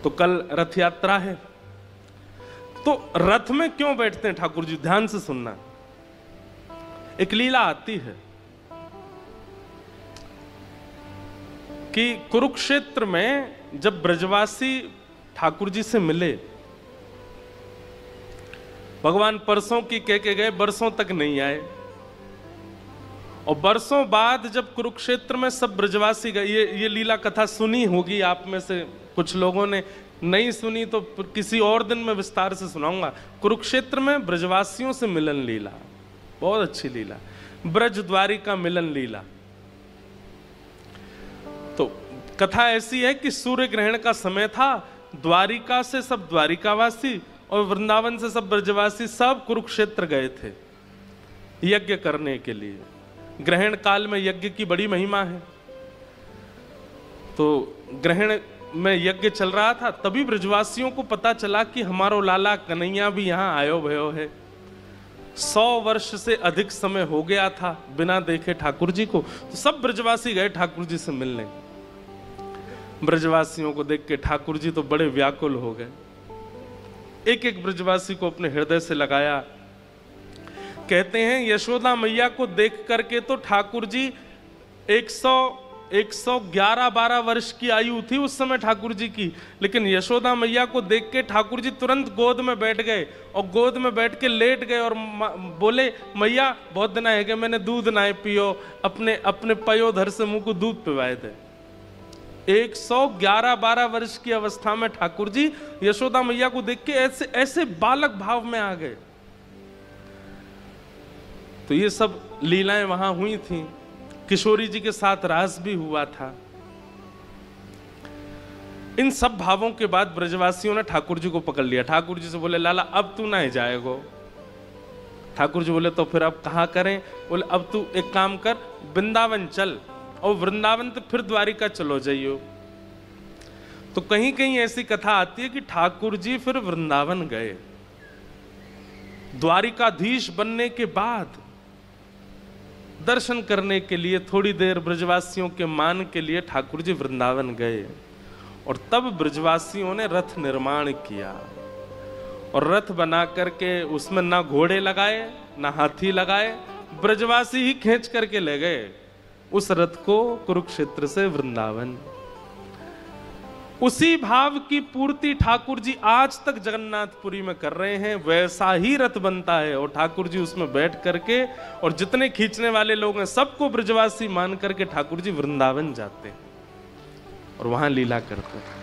तो कल रथ यात्रा है, तो रथ में क्यों बैठते हैं ठाकुर जी? ध्यान से सुनना। एक लीला आती है कि कुरुक्षेत्र में जब ब्रजवासी ठाकुर जी से मिले, भगवान परसों की कह के गए, बरसों तक नहीं आए, और बरसों बाद जब कुरुक्षेत्र में सब ब्रजवासी गए, ये लीला कथा सुनी होगी आप में से कुछ लोगों ने, नहीं सुनी तो किसी और दिन में विस्तार से सुनाऊंगा। कुरुक्षेत्र में ब्रजवासियों से मिलन लीला, बहुत अच्छी लीला, ब्रज द्वारिका मिलन लीला। तो कथा ऐसी है कि सूर्य ग्रहण का समय था, द्वारिका से सब द्वारिकावासी और वृंदावन से सब ब्रजवासी सब कुरुक्षेत्र गए थे यज्ञ करने के लिए। ग्रहण काल में यज्ञ की बड़ी महिमा है। तो ग्रहण में यज्ञ चल रहा था, तभी ब्रजवासियों को पता चला कि हमारो लाला कन्हैया भी यहाँ आयो भयो है। 100 वर्ष से अधिक समय हो गया था बिना देखे ठाकुर जी को। तो सब ब्रजवासी गए ठाकुर जी से मिलने। ब्रजवासियों को देख के ठाकुर जी तो बड़े व्याकुल हो गए, एक एक ब्रजवासी को अपने हृदय से लगाया। कहते हैं यशोदा मैया को देख करके तो ठाकुर जी 111-12 वर्ष की आयु थी उस समय ठाकुर जी की, लेकिन यशोदा मैया को देख के ठाकुर जी तुरंत गोद में बैठ गए और गोद में बैठ के लेट गए और बोले, मैया बहुत दिन है कि मैंने दूध ना पियो, अपने पयोधर से मुंह को दूध पिवाए थे। 111-12 वर्ष की अवस्था में ठाकुर जी यशोदा मैया को देख के ऐसे ऐसे बालक भाव में आ गए। तो ये सब लीलाएं वहां हुई थी। किशोरी जी के साथ रास भी हुआ था। इन सब भावों के बाद ब्रजवासियों ने ठाकुर जी को पकड़ लिया। ठाकुर जी से बोले, लाला अब तू ना जाएगो। ठाकुर जी बोले, तो फिर अब कहां करें? बोले, अब तू एक काम कर, वृंदावन चल, और वृंदावन तो फिर द्वारिका चलो जाइयो। तो कहीं कहीं ऐसी कथा आती है कि ठाकुर जी फिर वृंदावन गए। द्वारिकाधीश बनने के बाद दर्शन करने के लिए थोड़ी देर ब्रजवासियों के मान के लिए ठाकुर जी वृंदावन गए, और तब ब्रजवासियों ने रथ निर्माण किया, और रथ बना करके उसमें ना घोड़े लगाए ना हाथी लगाए, ब्रजवासी ही खींच करके ले गए उस रथ को कुरुक्षेत्र से वृंदावन। उसी भाव की पूर्ति ठाकुर जी आज तक जगन्नाथपुरी में कर रहे हैं। वैसा ही रथ बनता है और ठाकुर जी उसमें बैठ करके, और जितने खींचने वाले लोग हैं सबको ब्रजवासी मान करके ठाकुर जी वृंदावन जाते हैं और वहां लीला करते हैं।